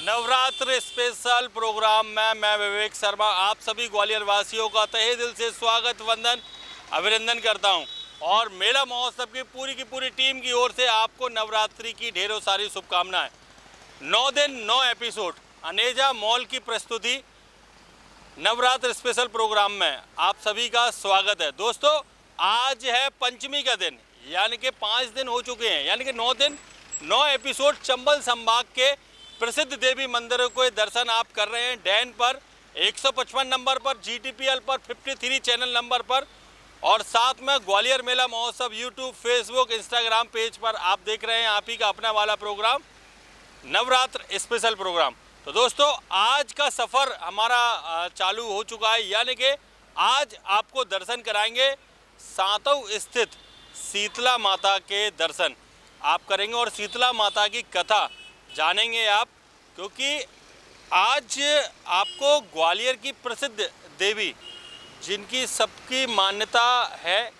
Navratra special programme में मैं विवेक शर्मा आप सभी ग्वालियर वासियों का तहे दिल से स्वागत वंदन अभिनंदन करता हूं और मेला महोत्सव की पूरी टीम की ओर से आपको नवरात्रि की ढेरों सारी शुभकामनाएं। 9 दिन 9 एपिसोड अनेजा मॉल की प्रस्तुति नवरात्र स्पेशल प्रोग्राम में आप सभी का स्वागत है। दोस्तों, आज है पंचमी का दिन, यानी कि 5 दिन हो चुके हैं, यानी कि 9 दिन 9 एपिसोड चंबल संभाग के प्रसिद्ध देवी मंदिरों के दर्शन आप कर रहे हैं। डैन पर 155 नंबर पर, GTPL पर 53 चैनल नंबर पर और साथ में ग्वालियर मेला महोत्सव यूट्यूब, फेसबुक, इंस्टाग्राम पेज पर आप देख रहे हैं आप ही का अपना वाला प्रोग्राम नवरात्र स्पेशल प्रोग्राम। तो दोस्तों, आज का सफ़र हमारा चालू हो चुका है, यानी कि आज आपको दर्शन कराएंगे सातव स्थित शीतला माता के दर्शन आप करेंगे और शीतला माता की कथा जानेंगे आप, क्योंकि आज आपको ग्वालियर की प्रसिद्ध देवी जिनकी सबकी मान्यता है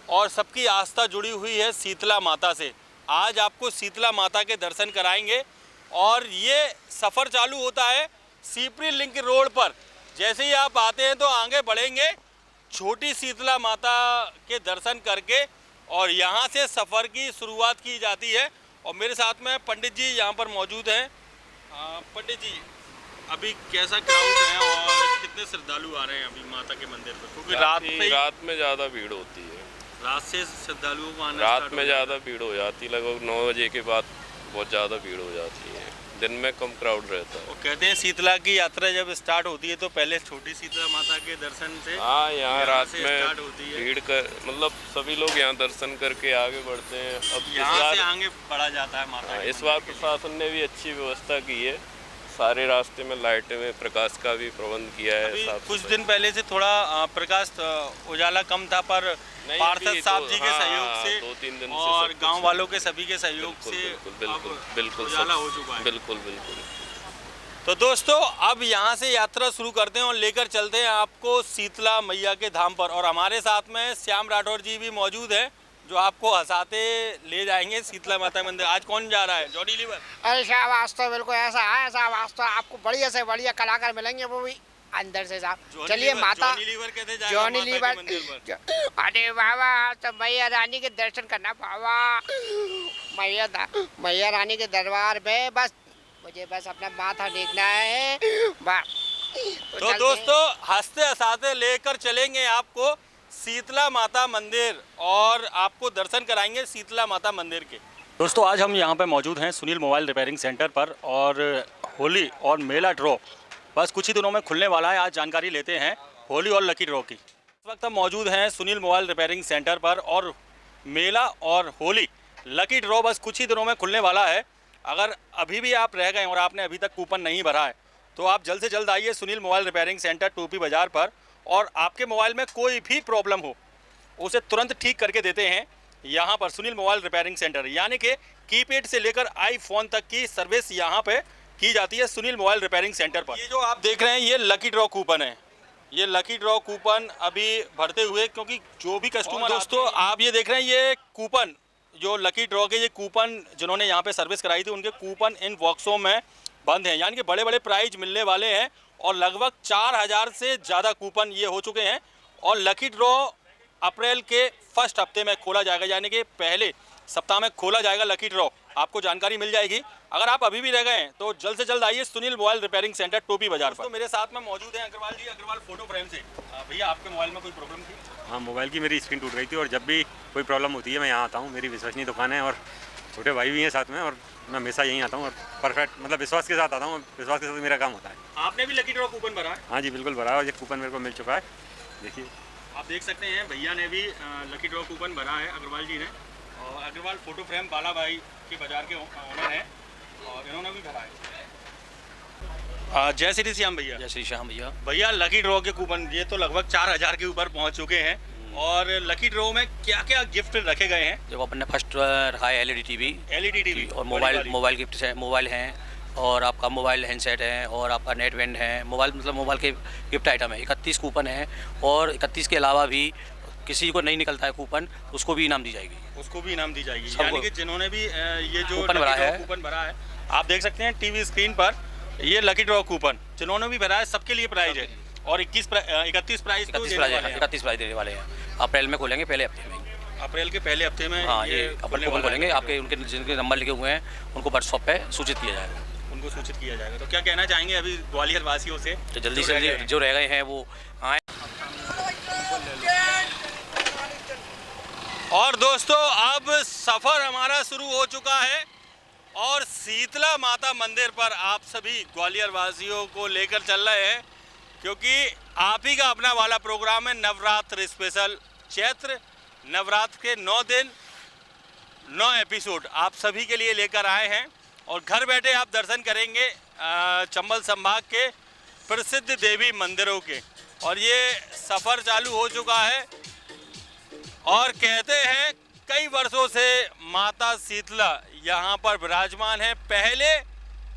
और सबकी आस्था जुड़ी हुई है शीतला माता से, आज आपको शीतला माता के दर्शन कराएंगे। और ये सफ़र चालू होता है सीपरी लिंक रोड पर। जैसे ही आप आते हैं तो आगे बढ़ेंगे छोटी शीतला माता के दर्शन करके और यहाँ से सफ़र की शुरुआत की जाती है। और मेरे साथ में पंडित जी यहाँ पर मौजूद हैं। पंडित जी, अभी कैसा क्राउड है और कितने श्रद्धालु आ रहे हैं अभी माता के मंदिर पर? क्योंकि रात में ज़्यादा भीड़ होती है। रात से श्रद्धालुओं को आना रात में ज़्यादा भीड़ हो जाती है, लगभग 9 बजे के बाद बहुत ज़्यादा भीड़ हो जाती है, दिन में कम क्राउड रहता है। वो कहते हैं शीतला की यात्रा जब स्टार्ट होती है तो पहले छोटी शीतला माता के दर्शन से यहाँ रात में स्टार्ट होती है। भीड़ कर मतलब सभी लोग यहाँ दर्शन करके आगे बढ़ते हैं। अब यहाँ से आगे बढ़ा जाता है माता। इस बार प्रशासन ने भी अच्छी व्यवस्था की है, सारे रास्ते में लाइटें में प्रकाश का भी प्रबंध किया है। कुछ दिन पहले से थोड़ा प्रकाश उजाला कम था, पर पार्षद साहब जी के सहयोग से 2-3 दिन और गांव वालों के सभी के सहयोग से बिल्कुल उजाला हो चुका है। बिल्कुल। तो दोस्तों, अब यहाँ से यात्रा शुरू करते हैं और लेकर चलते हैं आपको शीतला मैया के धाम पर। और हमारे साथ में श्याम राठौर जी भी मौजूद हैं जो आपको हंसाते ले जाएंगे शीतला माता मंदिर। आज कौन जा रहा है? जॉनी लीवर। अरे साहब, वास्तव बिल्कुल ऐसा है, ऐसा वास्तव आपको बढ़िया से बढ़िया कलाकार मिलेंगे, वो भी अंदर से साहब। चलिए माता जॉनी लीवर कहते जाएगा जॉनी माता लीवर। के मंदिर पर। अरे बाबा, तो मैया रानी के दर्शन करना बाबा, मैया रानी के दरबार में बस मुझे बस अपना माथा देखना है बस। तो दोस्तों, हंसते हंसाते लेकर चलेंगे आपको शीतला माता मंदिर और आपको दर्शन कराएंगे शीतला माता मंदिर के। दोस्तों, आज हम यहाँ पे मौजूद हैं सुनील मोबाइल रिपेयरिंग सेंटर पर और होली और मेला ड्रॉ बस कुछ ही दिनों में खुलने वाला है। आज जानकारी लेते हैं होली और लकी ड्रॉ की। इस वक्त हम मौजूद हैं सुनील मोबाइल रिपेयरिंग सेंटर पर और मेला और होली लकी ड्रॉ बस कुछ ही दिनों में खुलने वाला है। अगर अभी भी आप रह गए और आपने अभी तक कूपन नहीं भरा है तो आप जल्द से जल्द आइए सुनील मोबाइल रिपेयरिंग सेंटर टोपी बाज़ार पर और आपके मोबाइल में कोई भी प्रॉब्लम हो उसे तुरंत ठीक करके देते हैं यहाँ पर सुनील मोबाइल रिपेयरिंग सेंटर। यानी कि कीपैड से लेकर आईफोन तक की सर्विस यहाँ पे की जाती है सुनील मोबाइल रिपेयरिंग सेंटर पर। ये जो आप देख रहे हैं ये लकी ड्रॉ कूपन है। ये लकी ड्रॉ कूपन अभी भरते हुए, क्योंकि जो भी कस्टमर दोस्तों आप ये देख रहे हैं ये कूपन जो लकी ड्रॉ के ये कूपन जिन्होंने यहाँ पे सर्विस कराई थी उनके कूपन इन बॉक्सों में बंद हैं। यानी कि बड़े बड़े प्राइज मिलने वाले हैं और लगभग 4000 से ज़्यादा कूपन ये हो चुके हैं। और लकी ड्रॉ अप्रैल के फर्स्ट हफ्ते में खोला जाएगा, यानी कि पहले सप्ताह में खोला जाएगा लकी ड्रॉ। आपको जानकारी मिल जाएगी। अगर आप अभी भी रह गए हैं तो जल्द से जल्द आइए सुनील मोबाइल रिपेयरिंग सेंटर टोपी बाजार पर। तो मेरे साथ में मौजूद हैं अग्रवाल जी, अग्रवाल फोटो फ्रेम से। भैया, आपके मोबाइल में कोई प्रॉब्लम थी? हाँ, मोबाइल की मेरी स्क्रीन टूट गई थी और जब भी कोई प्रॉब्लम होती है मैं यहाँ आता हूँ। मेरी विश्वसनीय दुकान है और छोटे भाई भी हैं साथ में और मैं हमेशा यहीं आता हूँ और परफेक्ट मतलब विश्वास के साथ आता हूँ। विश्वास के साथ मेरा काम होता है। आपने भी लकी ड्रॉ कूपन भरा है? हाँ जी, बिल्कुल भरा है और ये कूपन मेरे को मिल चुका है। देखिए, आप देख सकते हैं भैया ने भी लकी ड्रॉ कूपन भरा है, अग्रवाल जी ने। और अग्रवाल फोटो फ्रेम बाला भाई के बाजार के ओनर हैं और इन्होंने भी भरा है। जय श्री श्याम भैया। जय श्री श्याम भैया। भैया, लकी ड्रॉ के कूपन ये तो लगभग 4000 के ऊपर पहुंच चुके हैं और लकी ड्रॉ में क्या क्या गिफ्ट रखे गए हैं? जब अपन ने फर्स्ट रखा है LED टीवी और मोबाइल गिफ्ट है, मोबाइल हैं और आपका मोबाइल हैंडसेट है और आपका नेट बैंड है। मोबाइल मतलब मोबाइल के गिफ्ट आइटम है। 31 कूपन है और 31 के अलावा भी किसी को नहीं निकलता है कूपन उसको भी इनाम दी जाएगी। उसको भी इनाम दी जाएगी, यानी कि जिन्होंने भी ये जो कूपन भरा है कूपन भरा है आप देख सकते हैं टीवी स्क्रीन पर, ये लकी ड्रॉ कूपन जिन्होंने भी भरा है सबके लिए प्राइज है। और 31 प्राइज देने वाले हैं। अप्रैल में खोलेंगे, पहले हफ्ते में। अप्रैल के पहले हफ्ते में हाँ, ये अपन कूपन खोलेंगे। आपके उनके जिनके नंबर लिखे हुए हैं उनको व्हाट्सएप पे सूचित किया जाएगा। उनको सूचित किया जाएगा। तो क्या कहना चाहेंगे अभी ग्वालियर वासियों से? तो जल्दी से जल्दी जो रह गए हैं वो आए। और दोस्तों अब सफ़र हमारा शुरू हो चुका है और शीतला माता मंदिर पर आप सभी ग्वालियर वासियों को लेकर चल रहे हैं, क्योंकि आप ही का अपना वाला प्रोग्राम है नवरात्र स्पेशल। चैत्र नवरात्र के 9 दिन 9 एपिसोड आप सभी के लिए लेकर आए हैं और घर बैठे आप दर्शन करेंगे चंबल संभाग के प्रसिद्ध देवी मंदिरों के। और ये सफ़र चालू हो चुका है और कहते हैं कई वर्षों से माता शीतला यहाँ पर विराजमान है। पहले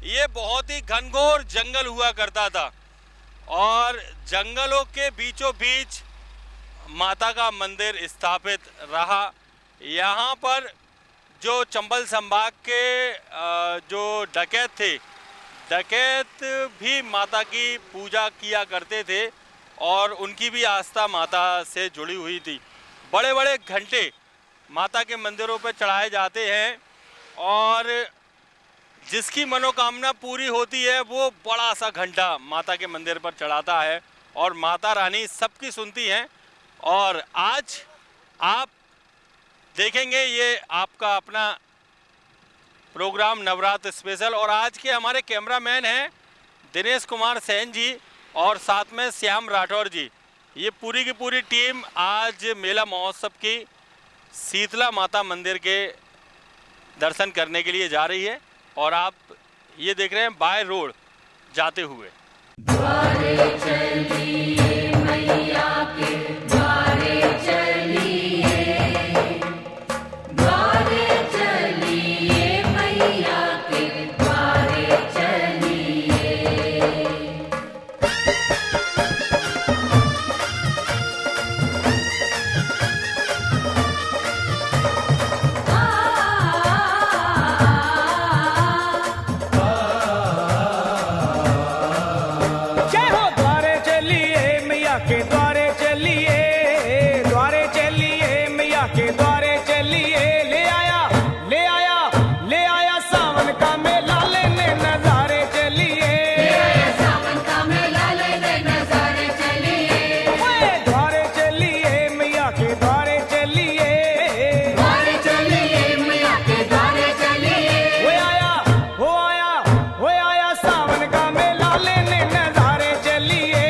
ये बहुत ही घनघोर जंगल हुआ करता था और जंगलों के बीचों बीच माता का मंदिर स्थापित रहा। यहाँ पर जो चंबल संभाग के जो डकैत थे, डकैत भी माता की पूजा किया करते थे और उनकी भी आस्था माता से जुड़ी हुई थी। बड़े बड़े घंटे माता के मंदिरों पर चढ़ाए जाते हैं और जिसकी मनोकामना पूरी होती है वो बड़ा सा घंटा माता के मंदिर पर चढ़ाता है और माता रानी सबकी सुनती हैं। और आज आप देखेंगे ये आपका अपना प्रोग्राम नवरात्र स्पेशल। और आज के हमारे कैमरामैन हैं दिनेश कुमार सेन जी और साथ में श्याम राठौर जी। ये पूरी की पूरी टीम आज मेला महोत्सव की शीतला माता मंदिर के दर्शन करने के लिए जा रही है और आप ये देख रहे हैं बाय रोड जाते हुए। द्वारे चलिए मैया के द्वारे चलिए, द्वारे चलिए मैया के द्वारे चलिए। जय हो द्वारे चलिए मैया के द्वारे चलिए, द्वारे चलिए मैया के द्वारे चलिए। ले आया सावन का मेला लेने नजारे चलिए, सावन का मेला लेने नजारे चलिए। ओए द्वारे चलिए मैया के द्वारे चलिए, द्वारे चलिए मैया के द्वारे चलिए। वो आया सावन का मेला लेने नजारे चलिए।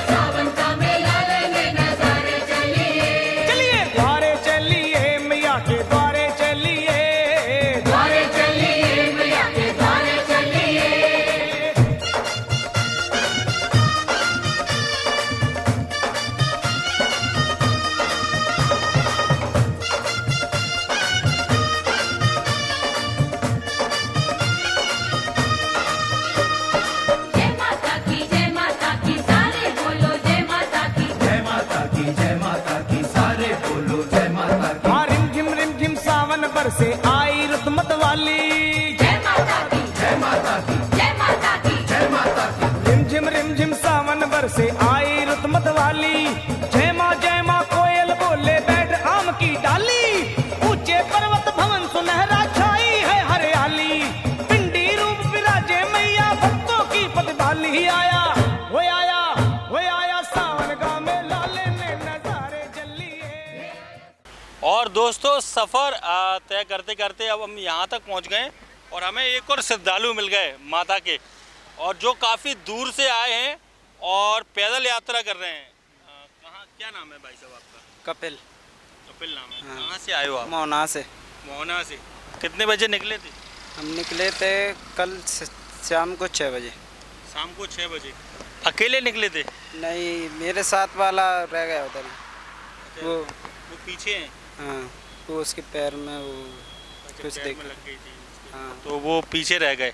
सावन का मेला लेने नजारे चलिए। चलिए द्वारे चलिए मैया के द्वारे चलिए, द्वारे चलिए मैया के द्वारे चलिए। जय माता की सारे बोलो जय माता की। हाँ रिम झिम सावन बरसे आई रुत मत वाली। जय माता की जय माता की जय माता की जय माता की। रिम झिम सावन बरसे आई रुत मत वाली। जय माँ कोयल बोले बैठ आम की डाली। ऊंचे पर्वत भवन सुनहरा छाई है हरियाली। पिंडी रूप विराजे मैया भक्तों की प्रतिभाली। वो आया सावन का मेला लेने नजारे चलिए। और दोस्तों सफ़र तय करते करते अब हम यहाँ तक पहुँच गए और हमें एक और श्रद्धालु मिल गए माता के, और जो काफ़ी दूर से आए हैं और पैदल यात्रा कर रहे हैं। कहाँ, क्या नाम है भाई साहब आपका? कपिल। कपिल नाम है। कहाँ से आए हो आप? मोहना से। मोहना से। कितने बजे निकले थे? हम निकले थे कल शाम को 6 बजे। शाम को 6 बजे। अकेले निकले थे? नहीं, मेरे साथ वाला रह गया उधर ही। वो पीछे हैं? हाँ, वो उसके पैर में वो कुछ पैर देख में लग गई थी उसके। हाँ तो वो पीछे रह गए,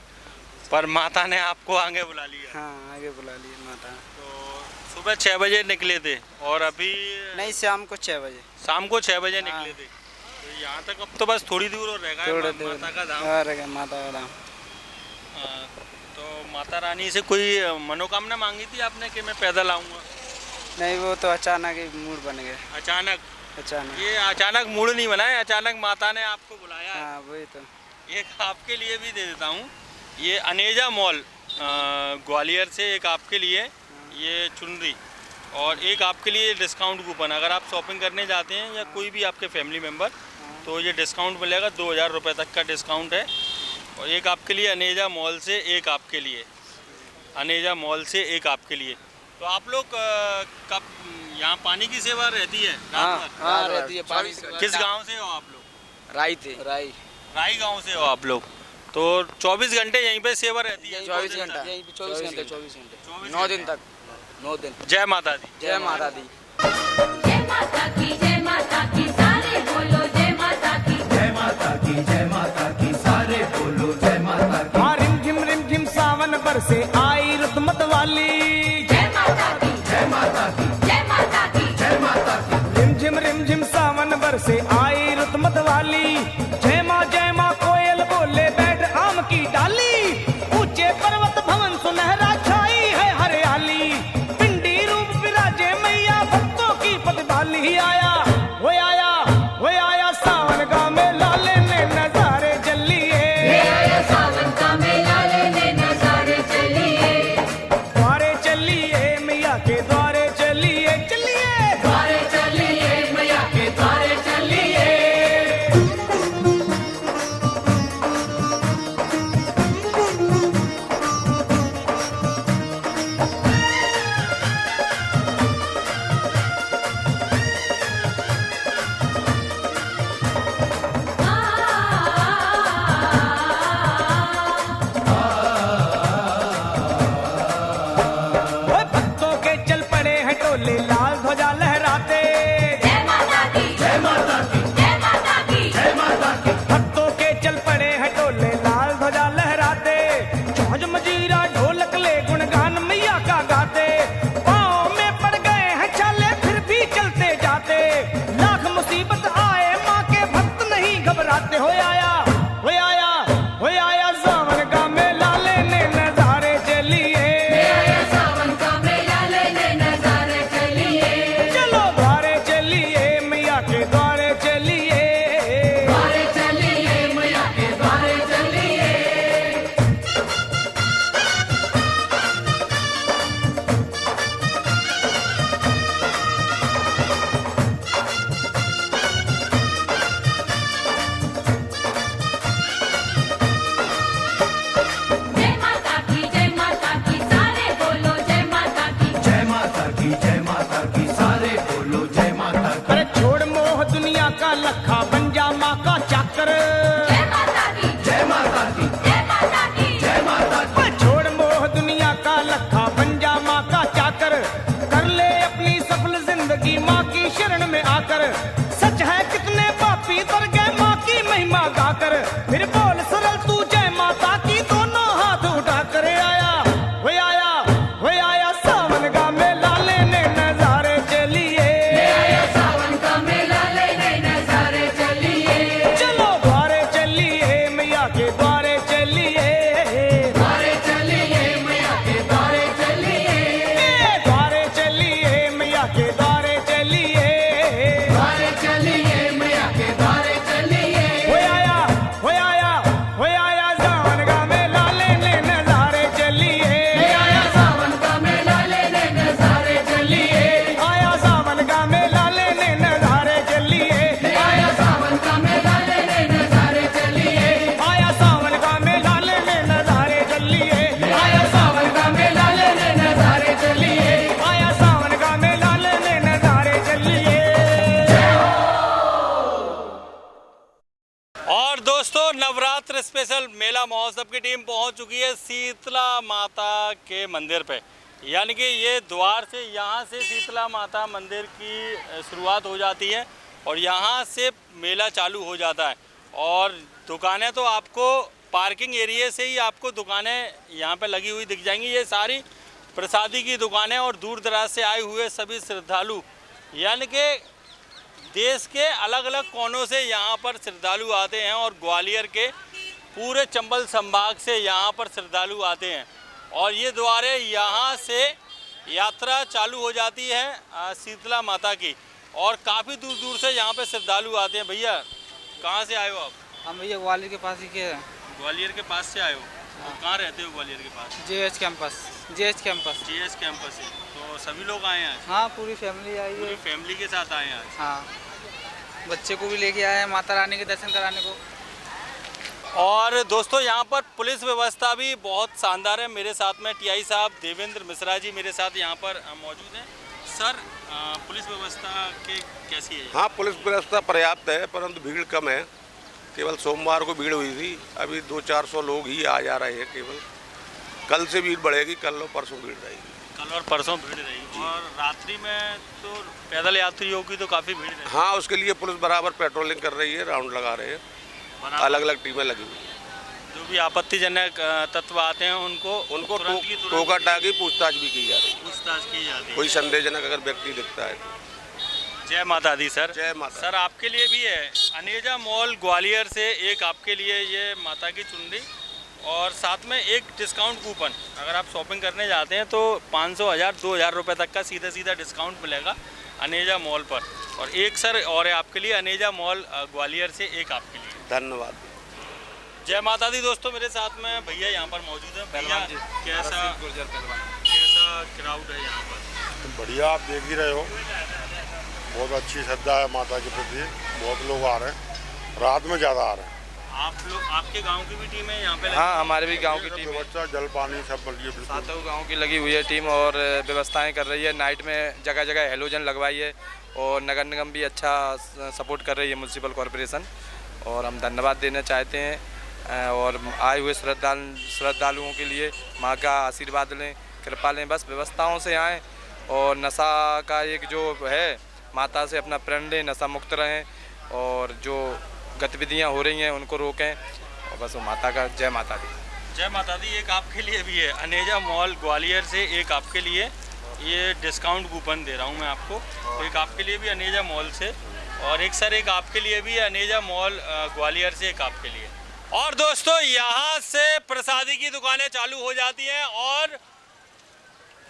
पर माता ने आपको आगे बुला लिया। हाँ, आगे बुला लिया माता। तो सुबह 6 बजे निकले थे और अभी नहीं, शाम को 6 बजे। शाम को 6 बजे निकले थे। तो यहाँ तक अब तो बस थोड़ी दूर और रह गया थोड़ा माता का धाम। हाँ, रह गया माता का धाम। तो माता रानी से कोई मनोकामना मांगी थी आपने कि मैं पैदल आऊँगा? नहीं, वो तो अचानक ही मूड बन गया। अचानक ये अचानक मूड नहीं बना है, अचानक माता ने आपको बुलाया है। हाँ, वही तो। एक आपके लिए भी दे देता हूँ, ये अनेजा मॉल ग्वालियर से एक आपके लिए ये चुनरी और एक आपके लिए डिस्काउंट कूपन। अगर आप शॉपिंग करने जाते हैं या कोई भी आपके फैमिली मेम्बर तो ये डिस्काउंट मिलेगा, 2000 रुपये तक का डिस्काउंट है। और एक आपके लिए अनेजा मॉल से एक आपके लिए, अनेजा मॉल से एक आपके लिए। तो आप लोग कब यहाँ पानी की सेवा रहती है? हाँ, रहती है पानी। किस गांव से हो आप लोग? राई गांव से हो आप लोग। तो 24 घंटे यहीं पे सेवा रहती है? 24 घंटे 9 दिन तक। 9 दिन। जय माता दी। जय माता दी। जय माता की, जय माता की, सारे बोलो जय माता की। जय माता की, जय माता की, सारे बोलो जय माता की। हाँ, रिम झिम सावन बरसे आई रुत मत वाली। जय माता की, जय माता की, जय माता की, जय माता की। रिम झिम सावन बरसे आई रुत मत वाली। जय माँ कोयल बोले बैठ आम की डाली। ऊंचे पर्वत भवन सुनहरा छाई है हरियाली। पिंडी रूप विराजे मैया भक्तों की पतवाली। आया सावन का मेला लेने नजारे चलिए। आया सावन का मेला लेने नजारे चलिए। द्वारे चलिए मैया के द्वारे चलिए, द्वारे चलिए मैया के द्वारे चलिए। भक्तों के चल पड़े हैं टोले लाल ध्वजा लहराते। जय माता की, जय माता की, जय माता की, जय माता की। भक्तों के चल पड़े हैं टोले लाल ध्वजा लहराते। जौज मजीरा ढोलक ले गुणगान मैया का गाते। पाँव में पड़ गए हैं छाले फिर भी चलते जाते। लाख मुसीबत आए माँ के भक्त नहीं घबराते। हो आया सावन का मेला लेने नजारे चलिए। आया सावन का मेला लेने नजारे चलिए। चलो द्वारे चलिए मैया के द्वारे चलिए। द्वारे चलिए मैया के द्वारे चलिए। जय माता की, जय माता की, सारे बोलो जय माता की। जय माता की, जय माता की, सारे बोलो जय माता की। अरे छोड़ मोह दुनिया का लखा बन जा माँ का चाकर। जय माता की, जय माता की, जय माता की, जय माता की। छोड़ मोह दुनिया का लखा बन जा माँ का चाकर। कर ले अपनी सफल जिंदगी माँ की शरण में आकर। सच है कितने पापी तर गए माँ की महिमा गाकर। फिर बोल सरल तू जय माता की, दोनों हाथ उठा कर। आया सावन का मेला लेने नजारे चलिए। आया सावन का मेला लेने नजारे चलिए। चलो द्वारे चलिए मैया के द्वारे चलिए। द्वारे चलिए मैया के द्वारे चलिए। द्वारे चलिए मैया के द्वारे चलिए। द्वारे चलिए मैया के द्वारे चलिए। हो आया सावन का मेला लेने नजारे चलिए। आया सावन का मेला लेने नजारे चलिए। आया सावन का मेला लेने नजारे चलिए। आया सावन का मेला लेने नजारे चलिए। आया सावन का मेला लेने नजारे चलिए। आया सावन का मेला लेने नजारे चलिए। आया सावन का मेला लेने नजारे चलिए। और दोस्तों, नवरात्र स्पेशल मेला महोत्सव की टीम पहुंच चुकी है शीतला माता के मंदिर पे। यानी कि ये द्वार से, यहाँ से शीतला माता मंदिर की शुरुआत हो जाती है और यहाँ से मेला चालू हो जाता है। और दुकानें तो आपको पार्किंग एरिया से ही आपको दुकानें यहाँ पे लगी हुई दिख जाएंगी। ये सारी प्रसादी की दुकानें और दूर दराज से आए हुए सभी श्रद्धालु, यानी कि देश के अलग अलग कोनों से यहाँ पर श्रद्धालु आते हैं और ग्वालियर के पूरे चंबल संभाग से यहाँ पर श्रद्धालु आते हैं और ये द्वारे यहाँ से यात्रा चालू हो जाती है शीतला माता की और काफ़ी दूर दूर से यहाँ पे श्रद्धालु आते हैं। भैया कहाँ से आए हो आप? हम भैया ग्वालियर के पास ही के हैं। ग्वालियर के पास से आए हो? तो कहाँ रहते हो ग्वालियर के पास? JH campus. जेएच कैंपस से। तो सभी लोग आए हैं? हाँ, पूरी फैमिली आई है। पूरी फैमिली के साथ आए हैं? हाँ, बच्चे को भी लेके आए हैं माता रानी के दर्शन कराने को। और दोस्तों यहाँ पर पुलिस व्यवस्था भी बहुत शानदार है। मेरे साथ में टीआई साहब देवेंद्र मिश्रा जी मेरे साथ यहाँ पर मौजूद हैं। सर, पुलिस व्यवस्था के कैसी है? हाँ, पुलिस व्यवस्था पर्याप्त है, परंतु भीड़ कम है। केवल सोमवार को भीड़ हुई थी, अभी 200-400 लोग ही आ जा रहे हैं केवल। कल से भीड़ बढ़ेगी, कल और परसों भीड़ रहेगी। कल और परसों भीड़ रहेगी। और रात्रि में तो पैदल यात्रियों की तो काफ़ी भीड़ है। हाँ, उसके लिए पुलिस बराबर पेट्रोलिंग कर रही है, राउंड लगा रहे हैं, अलग अलग टीमें लगी हुई हैं। जो भी आपत्तिजनक तत्व आते हैं उनको टोका टाकी पूछताछ भी की जा रही है। पूछताछ की जाती है। कोई संदेहजनक अगर व्यक्ति दिखता है तो। जय माता दी सर। जय माता। सर, आपके लिए भी है अनेजा मॉल ग्वालियर से एक आपके लिए ये माता की चुनरी और साथ में एक डिस्काउंट कूपन। अगर आप शॉपिंग करने जाते हैं तो 500, 1000, 2000 रुपये तक का सीधा सीधा डिस्काउंट मिलेगा अनेजा मॉल पर। और एक सर और है आपके लिए अनेजा मॉल ग्वालियर से एक आपके लिए। धन्यवाद। जय माता दी। दोस्तों मेरे साथ में भैया यहाँ पर मौजूद है। भैया कैसा क्राउड है यहाँ पर? बढ़िया, आप देख ही रहे हो, बहुत अच्छी श्रद्धा है माता के प्रति। बहुत लोग आ रहे हैं, रात में ज़्यादा आ रहे हैं। आप लोग, आपके गांव की भी टीम है यहाँ पे? हाँ, हमारे भी गांव की टीम है। व्यवस्था जल पानी सब बल्कि सातों गांव की लगी हुई है टीम और व्यवस्थाएं कर रही है। नाइट में जगह जगह हेलोजन लगवाई है और नगर निगम भी अच्छा सपोर्ट कर रही है, म्यूनसिपल कॉरपोरेशन। और हम धन्यवाद देना चाहते हैं और आए हुए श्रद्धालुओं के लिए माँ का आशीर्वाद लें, कृपा लें। बस व्यवस्थाओं से आएँ और नशा का एक जो है, माता से अपना प्रण लें, नशा मुक्त रहें और जो गतिविधियां हो रही हैं उनको रोकें। और बस वो माता का जय माता दी। जय माता दी। एक आपके लिए भी है अनेजा मॉल ग्वालियर से एक आपके लिए ये डिस्काउंट कूपन दे रहा हूं मैं आपको। तो एक आपके लिए भी अनेजा मॉल से और एक सर एक आपके लिए भी अनेजा मॉल ग्वालियर से एक आपके लिए। और दोस्तों यहाँ से प्रसादी की दुकानें चालू हो जाती हैं और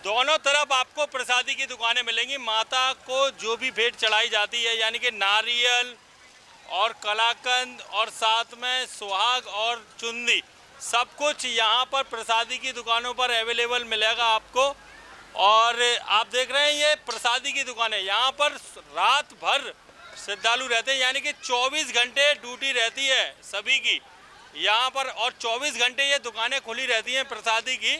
दोनों तरफ आपको प्रसादी की दुकानें मिलेंगी। माता को जो भी भेंट चढ़ाई जाती है यानी कि नारियल और कलाकंद और साथ में सुहाग और चुन्नी, सब कुछ यहाँ पर प्रसादी की दुकानों पर अवेलेबल मिलेगा आपको। और आप देख रहे हैं ये प्रसादी की दुकानें, यहाँ पर रात भर श्रद्धालु रहते हैं यानी कि 24 घंटे ड्यूटी रहती है सभी की यहाँ पर और 24 घंटे ये दुकानें खुली रहती हैं प्रसादी की।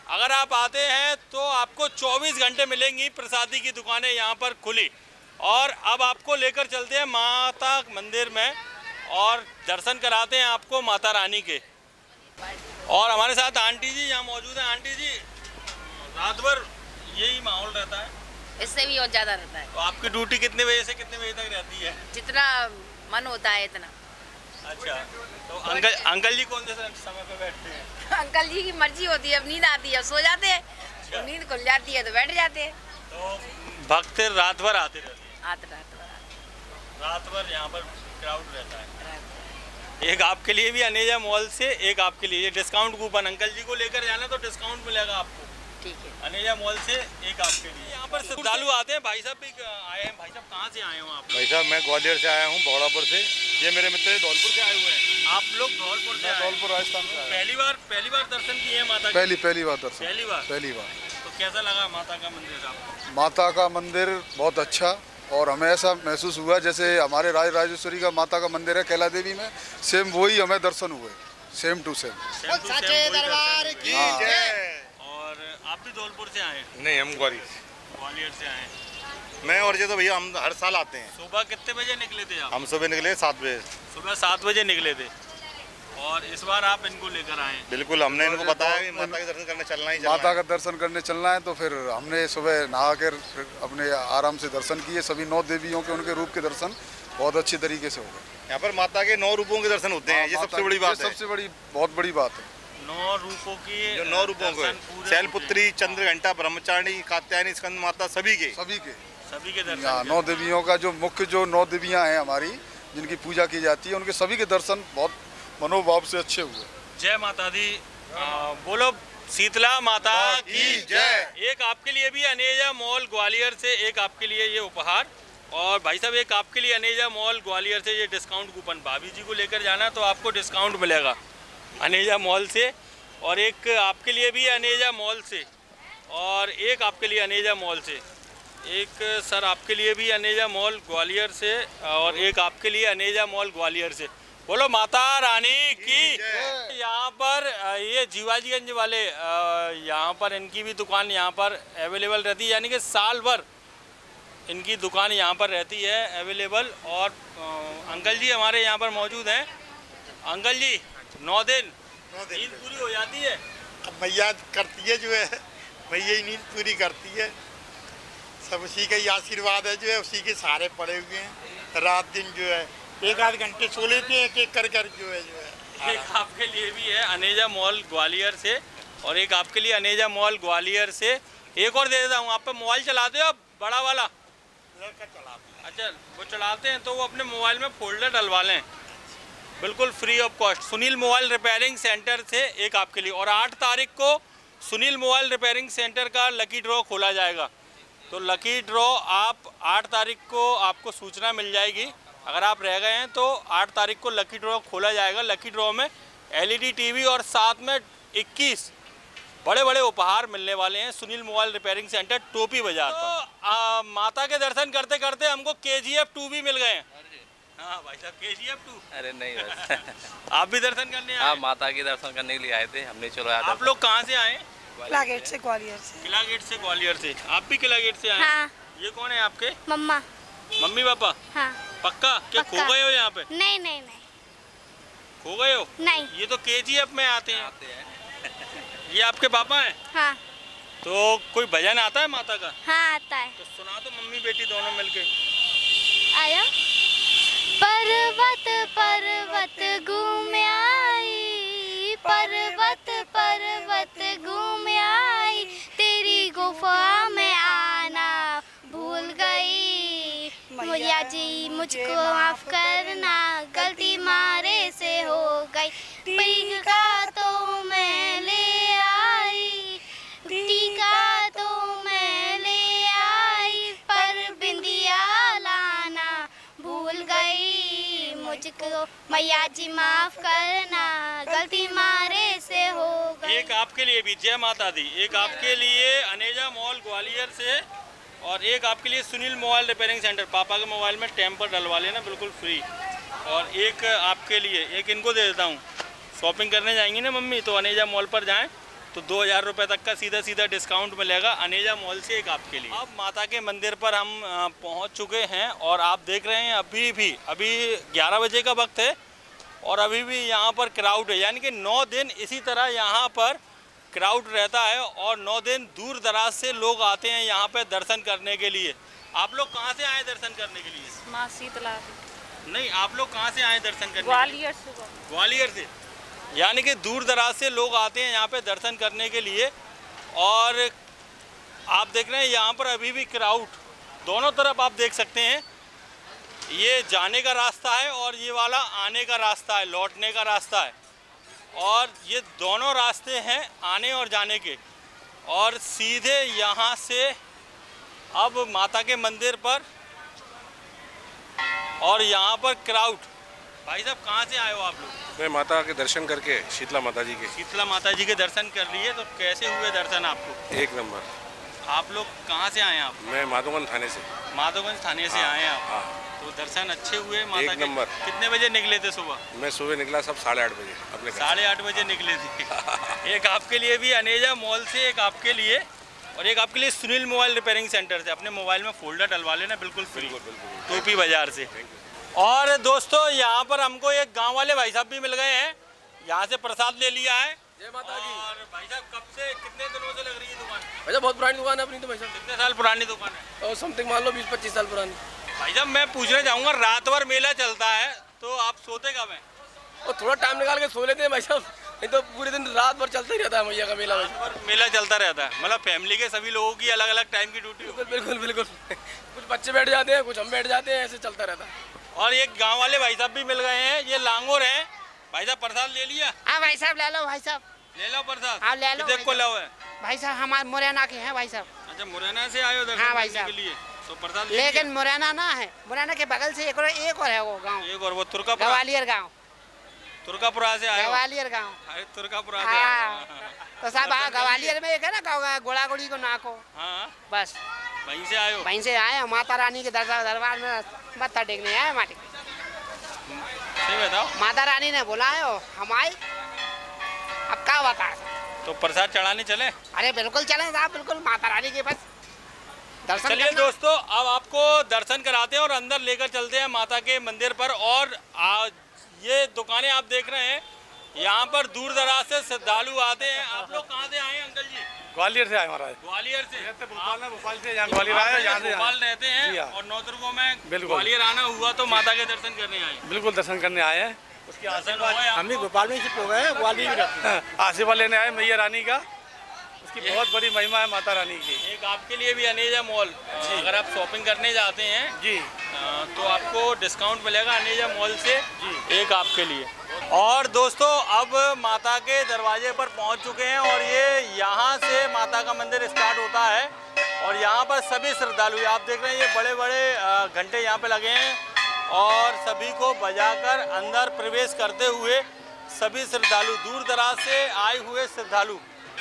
अगर आप आते हैं तो आपको 24 घंटे मिलेंगी प्रसादी की दुकानें यहाँ पर खुली। और अब आपको लेकर चलते हैं माता मंदिर में और दर्शन कराते हैं आपको माता रानी के। और हमारे साथ आंटी जी यहाँ मौजूद हैं। आंटी जी, रात भर यही माहौल रहता है? इससे भी और ज़्यादा रहता है। तो आपकी ड्यूटी कितने बजे से कितने बजे तक रहती है? जितना मन होता है इतना। अच्छा, तो अंकल जी कौन से समय पे बैठते हैं? अंकल जी की मर्जी होती है, अब नींद आती है सो जाते हैं। अच्छा। तो नींद खुल जाती है तो बैठ जाते हैं। तो भक्त रात भर आते रहते हैं? रात भर यहाँ पर क्राउड रहता है। एक आपके लिए भी अनेजा मॉल से एक आपके लिए डिस्काउंट कूपन। अंकल जी को लेकर जाना तो डिस्काउंट मिलेगा आपको। ठीक है। अनेजा मॉल से एक आपके लिए। यहाँ पर श्रद्धालु आते हैं। भाई साहब भी आए हैं। भाई साहब कहाँ से आए हो आप? भाई साहब मैं ग्वालियर से आया हूँ, बौड़ापुर से। ये मेरे मित्र धौलपुर से आए हुए हैं। आप लोग धौलपुर से? धौलपुर राजस्थान से। पहली बार दर्शन किए हैं माता? पहली बार दर्शन। पहली बार। तो कैसा लगा माता का मंदिर आपको? माता का मंदिर बहुत अच्छा और हमें ऐसा महसूस हुआ जैसे हमारे राजेश्वरी का माता का मंदिर है कैला देवी में, सेम वही हमें दर्शन हुए, सेम टू सेम। दरबार की जय। और आप भी धौलपुर से आए? नहीं, हम ग्वालियर से आए। मैं और ये तो भैया हम हर साल आते हैं। सुबह कितने बजे निकले थे आप? हम सुबह निकले 7 बजे। सुबह 7 बजे निकले थे और इस बार आप इनको लेकर आए? बिल्कुल, हमने इनको बताया कि माता के दर्शन करने चलना ही माता का दर्शन करने चलना है। तो फिर हमने सुबह नहा कर अपने आराम से दर्शन किए। सभी 9 देवियों के उनके रूप के दर्शन बहुत अच्छी तरीके से हो गए। यहाँ पर माता के 9 रूपों के दर्शन होते हैं। ये सबसे बड़ी बात है, सबसे बड़ी बहुत बड़ी बात है। 9 रूपों की, जो 9 रूपों के शैलपुत्री, चंद्रघंटा, ब्रह्मचारिणी, कात्यायनी, स्कंद माता, सभी के दर्शन। 9 देवियों का जो मुख्य जो 9 देवियाँ हैं हमारी जिनकी पूजा की जाती है, उनके सभी के दर्शन बहुत मनोभाव से अच्छे हुए। जय माता दी। बोलो शीतला माता की जय। एक आपके लिए भी अनेजा मॉल ग्वालियर से एक आपके लिए ये उपहार, और भाई साहब एक आपके लिए अनेजा मॉल ग्वालियर से ये डिस्काउंट कूपन। भाभी जी को लेकर जाना तो आपको डिस्काउंट मिलेगा अनेजा मॉल से, और एक आपके लिए भी अनेजा मॉल से, और एक आपके लिए अनेजा मॉल से, एक सर आपके लिए भी अनेजा मॉल ग्वालियर से, और एक आपके लिए अनेजा मॉल ग्वालियर से। बोलो माता रानी की। यहाँ पर ये जीवाजीगंज वाले यहाँ पर इनकी भी दुकान यहाँ पर अवेलेबल रहती है, यानी कि साल भर इनकी दुकान यहाँ पर रहती है अवेलेबल। और अंकल जी हमारे यहाँ पर मौजूद हैं। अंकल जी 9 दिन नींद पूरी हो जाती है? अब मैया करती है, जो है मैया ही नींद पूरी करती है, सब उसी का ही आशीर्वाद है, जो है उसी के सहारे पड़े हुए हैं। रात दिन जो है 1-8 घंटे सो लेते हैं, एक कर जो है एक आपके लिए भी है अनेजा मॉल ग्वालियर से, और एक आपके लिए अनेजा मॉल ग्वालियर से। एक और दे देता हूँ। आप पे मोबाइल चलाते हो आप? बड़ा वाला अच्छा वो चलाते हैं तो वो अपने मोबाइल में फोल्डर डलवा लें, बिल्कुल free of cost. Sunil mobile repairing centre से एक आपके लिए। और 8 तारीख को सुनील मोबाइल रिपेयरिंग सेंटर का लकी ड्रॉ खोला जाएगा, तो लकी ड्रॉ आप 8 तारीख को आपको सूचना मिल जाएगी। अगर आप रह गए हैं तो 8 तारीख को लकी ड्रॉ खोला जाएगा। लकी ड्रॉ में LED टीवी और साथ में 21 बड़े बड़े उपहार मिलने वाले हैं सुनील मोबाइल रिपेयरिंग सेंटर टोपी बाजार पर। तो माता के दर्शन करते करते हमको KGF 2 भी मिल गए हैं। हाँ भाई साहब KGF 2। अरे नहीं बस आप भी दर्शन करने आए? हाँ माता के दर्शन करने के लिए आए थे, हमने चलो आया। आप लोग कहाँ से आए? किला गेट से ग्वालियर से। किला गेट से ग्वालियर से। आप भी किला गेट से आए? हाँ। ये कौन है आपके? मम्मा। Mummy papa? हाँ। पक्का? क्या खो गए हो यहाँ पे? नहीं नहीं नहीं। खो गए हो? नहीं। ये तो KGF में आते हैं। ये आपके पापा हैं? हाँ। तो कोई भजन आता है माता का? हाँ आता है। तो सुना दो मम्मी बेटी दोनों मिलके। आया। पर्वत पर्वत घूम आई, पर्वत पर्वत घूम आई, तेरी गुफा में आना भूल गई। मैया जी मुझको माफ करना, गलती मारे से हो गई। टीका तो मैं ले आई, टीका तो मैं ले आई, पर बिंदिया लाना भूल गई। मुझको मैया जी माफ करना, गलती मारे से हो गई। एक आपके लिए भी जय माता दी। एक आपके लिए अनेजा मॉल ग्वालियर से, और एक आपके लिए सुनील मोबाइल रिपेयरिंग सेंटर। पापा के मोबाइल में टेम्पर डलवा लेना बिल्कुल फ्री। और एक आपके लिए, एक इनको दे देता हूँ। शॉपिंग करने जाएंगी ना मम्मी तो अनेजा मॉल पर जाएं तो 2000 रुपये तक का सीधा सीधा डिस्काउंट मिलेगा अनेजा मॉल से। एक आपके लिए। अब माता के मंदिर पर हम पहुंच चुके हैं, और आप देख रहे हैं अभी 11 बजे का वक्त है, और अभी भी यहाँ पर क्राउड है। यानी कि 9 दिन इसी तरह यहाँ पर क्राउड रहता है, और 9 दिन दूर दराज से लोग आते हैं यहाँ पे दर्शन करने के लिए। आप लोग कहाँ से आए दर्शन करने के लिए? माँ शीतला। नहीं, आप लोग कहाँ से आए दर्शन करने? ग्वालियर से। ग्वालियर से। यानी कि दूर दराज से लोग आते हैं यहाँ पे दर्शन करने के लिए। और आप देख रहे हैं यहाँ पर अभी भी क्राउड दोनों तरफ आप देख सकते हैं। ये जाने का रास्ता है और ये वाला आने का रास्ता है, लौटने का रास्ता है, और ये दोनों रास्ते हैं आने और जाने के। और सीधे यहाँ से अब माता के मंदिर पर, और यहाँ पर क्राउड। भाई साहब कहाँ से आए हो आप लोग? मैं माता के दर्शन करके, शीतला माता जी के। शीतला माता जी के दर्शन कर लिए, तो कैसे हुए दर्शन आपको? एक नंबर। आप लोग कहाँ से आए हैं आप? मैं माधोगंज थाने से। माधोगंज थाने से आए हैं आप? हाँ। तो दर्शन अच्छे हुए माता एक नंबर। कितने बजे निकले थे सुबह? मैं सुबह निकला सब 8:30 बजे अपने। 8:30 बजे निकले थे। एक आपके लिए भी अनेजा मॉल से, एक आपके लिए, और एक आपके लिए सुनील मोबाइल रिपेयरिंग सेंटर से। अपने मोबाइल में फोल्डर डलवा लेना बिल्कुल फ्री, टोपी बाजार से। और दोस्तों यहाँ पर हमको एक गांव वाले भाई साहब भी मिल गए हैं, यहाँ से प्रसाद ले लिया है। जय माता की। और भाई साहब कब से, कितने दिनों से लग रही है दुकान? भाई साहब बहुत पुरानी दुकान है अपनी तो। भाई साहब कितने साल पुरानी दुकान है? और समथिंग मान लो 20-25 साल पुरानी। भाई साहब मैं पूछना चाहूँगा, रात भर मेला चलता है तो आप सोते कब हैं? और थोड़ा टाइम निकाल के सो लेते हैं भाई साहब, नहीं तो पूरे दिन रात भर चलता ही रहता है मैया का मेला। मेला चलता रहता है, मतलब फैमिली के सभी लोगों की अलग अलग टाइम की ड्यूटी? बिल्कुल बिल्कुल। कुछ बच्चे बैठ जाते हैं, कुछ हम बैठ जाते हैं, ऐसे चलता रहता है। और एक गांव वाले भाई साहब भी मिल गए हैं, ये लांगोर हैं, भाई साहब प्रसाद ले लिया? हाँ भाई साहब ले लो भाई साहब, ले लो प्रसाद। हाँ ले लो कितने को लो है? भाई साहब हमारे मुरैना के हैं भाई साहब। अच्छा मुरैना से आए हो दर्शन हाँ भाई करने साहब। के लिए, तो प्रसाद ले लेकिन मुरैना ना है, मुरैना के बगल से एक और है वो गाँव, एक और वो तुर्कापुरा, ग्वालियर गाँव, तुर्कापुरा से आए हो? ग्वालियर गाँव। अरे तुर्कापुरा से आए हाँ हो। तो साहब हाँ ग्वालियर में एक है ना गोड़ागुड़ी को नाको, हाँ बस वहीं से आए हो? वहीं से आए, माता रानी के दरबार में मत्था टेकने आए हमारे। सही बताओ। माता रानी ने बुलाए हो, हम आए, अब क्या बताए। तो प्रसाद चढ़ाने चले? अरे बिल्कुल चले साहब, बिल्कुल माता रानी के बस दर्शन। चलिए दोस्तों, अब आपको दर्शन कराते हैं और अंदर लेकर चलते हैं माता के मंदिर पर। और ये दुकानें आप देख रहे हैं, यहाँ पर दूर दराज से श्रद्धालु आते हैं। आप लोग कहाँ से आए हैं अंकल जी? ग्वालियर से आए महाराज। ग्वालियर से? भोपाल से यहाँ ग्वालियर आए, यहाँ से भोपाल रहते हैं और 9 दुर्गों में ग्वालियर आना हुआ तो माता के दर्शन करने आए? बिल्कुल दर्शन करने आए हैं। उसके आशीर्वाद हम भी भोपाल में शिफ्ट हो गए हैं, ग्वालियर आशीर्वाद लेने आए मैया रानी का। उसकी बहुत बड़ी महिमा है माता रानी की। एक आपके लिए भी अनेजा मॉल, अगर आप शॉपिंग करने जाते हैं जी तो आपको डिस्काउंट मिलेगा अनेजा मॉल से जी, एक आपके लिए। और दोस्तों अब माता के दरवाजे पर पहुंच चुके हैं और ये यहाँ से माता का मंदिर स्टार्ट होता है और यहाँ पर सभी श्रद्धालु आप देख रहे हैं, ये बड़े बड़े घंटे यहाँ पे लगे हैं और सभी को बजाकर अंदर प्रवेश करते हुए सभी श्रद्धालु, दूर दराज से आए हुए श्रद्धालु,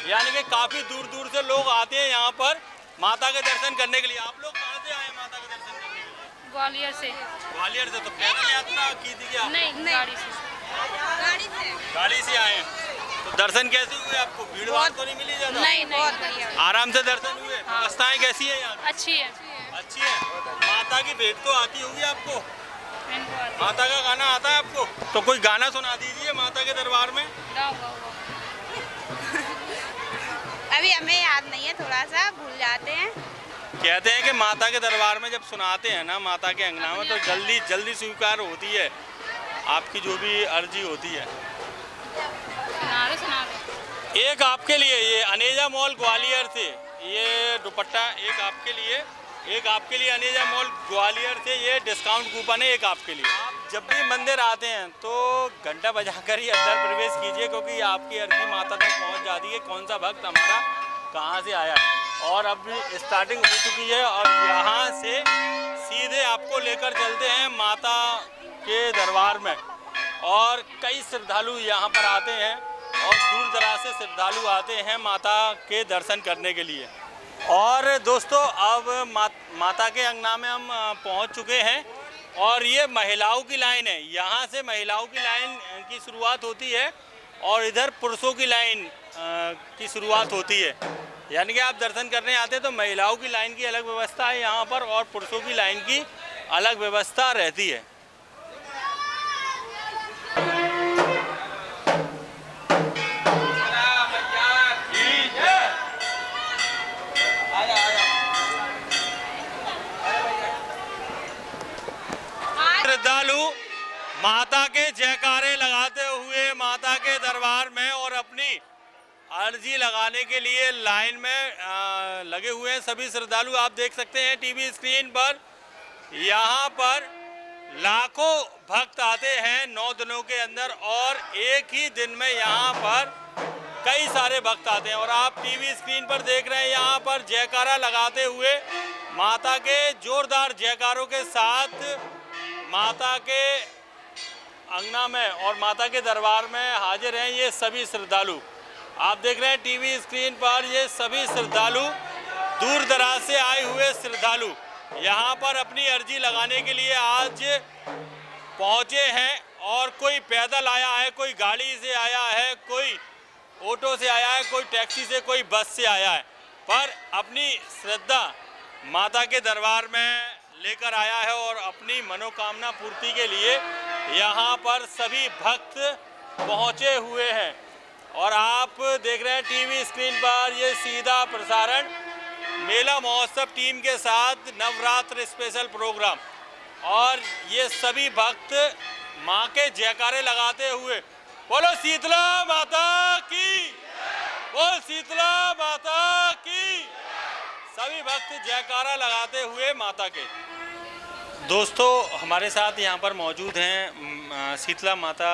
यानी कि काफ़ी दूर दूर से लोग आते हैं यहाँ पर माता के दर्शन करने के लिए। आप लोग कहाँ से आए माता के दर्शन करने के लिए? ग्वालियर से। ग्वालियर से? तो पैदल यात्रा की थी क्या? नहीं, गाड़ी से। गाड़ी से आए हैं। तो दर्शन कैसे हुए आपको? भीड़ भाड़ तो नहीं मिली ज़्यादा? नहीं, बहुत बढ़िया। आराम से दर्शन हुए? व्यवस्थाएं कैसी है यहाँ? अच्छी है। अच्छी है। माता की भेंट तो आती होगी आपको? माता का गाना आता है आपको? तो कोई गाना सुना दीजिए माता के दरबार में। अभी हमें याद नहीं है, थोड़ा सा भूल जाते हैं। कहते हैं कि माता के दरबार में जब सुनाते हैं ना माता के अंगना में तो जल्दी जल्दी स्वीकार होती है आपकी जो भी अर्जी होती है। सुना दो। एक आपके लिए ये अनेजा मॉल ग्वालियर से ये दुपट्टा, एक आपके लिए, एक आपके लिए अनेजा मॉल ग्वालियर से ये डिस्काउंट कूपन है, एक आपके लिए। आप जब भी मंदिर आते हैं तो घंटा बजाकर ही अंदर प्रवेश कीजिए क्योंकि आपकी अर्जी माता तक पहुंच जाती है कौन सा भक्त हमारा कहाँ से आया है। और अब भी स्टार्टिंग हो चुकी है और यहाँ से सीधे आपको लेकर चलते हैं माता के दरबार में और कई श्रद्धालु यहाँ पर आते हैं और दूर दराज से श्रद्धालु आते हैं माता के दर्शन करने के लिए। और दोस्तों अब माता के अंगना में हम पहुँच चुके हैं और ये महिलाओं की लाइन है। यहाँ से महिलाओं की लाइन की शुरुआत होती है और इधर पुरुषों की लाइन की शुरुआत होती है। यानी कि आप दर्शन करने आते हैं तो महिलाओं की लाइन की अलग व्यवस्था है यहाँ पर और पुरुषों की लाइन की अलग व्यवस्था रहती है। श्रद्धालु माता के जयकारे लगाते हुए माता के दरबार में और अपनी अर्जी लगाने के लिए लाइन में लगे हुए हैं सभी श्रद्धालु। आप देख सकते हैं टीवी स्क्रीन पर, यहाँ पर लाखों भक्त आते हैं 9 दिनों के अंदर और एक ही दिन में यहाँ पर कई सारे भक्त आते हैं। और आप टीवी स्क्रीन पर देख रहे हैं यहाँ पर जयकारा लगाते हुए माता के जोरदार जयकारों के साथ माता के अंगना में और माता के दरबार में हाजिर हैं ये सभी श्रद्धालु। आप देख रहे हैं टीवी स्क्रीन पर ये सभी श्रद्धालु, दूर दराज से आए हुए श्रद्धालु यहाँ पर अपनी अर्जी लगाने के लिए आज पहुँचे हैं। और कोई पैदल आया है, कोई गाड़ी से आया है, कोई ऑटो से आया है, कोई टैक्सी से, कोई बस से आया है, पर अपनी श्रद्धा माता के दरबार में लेकर आया है और अपनी मनोकामना पूर्ति के लिए यहाँ पर सभी भक्त पहुँचे हुए हैं। और आप देख रहे हैं टीवी स्क्रीन पर ये सीधा प्रसारण मेला महोत्सव टीम के साथ नवरात्र स्पेशल प्रोग्राम। और ये सभी भक्त माँ के जयकारे लगाते हुए बोलो शीतला माता की, बोल शीतला माता की, सभी भक्त जयकारा लगाते हुए माता के। दोस्तों हमारे साथ यहाँ पर मौजूद हैं शीतला माता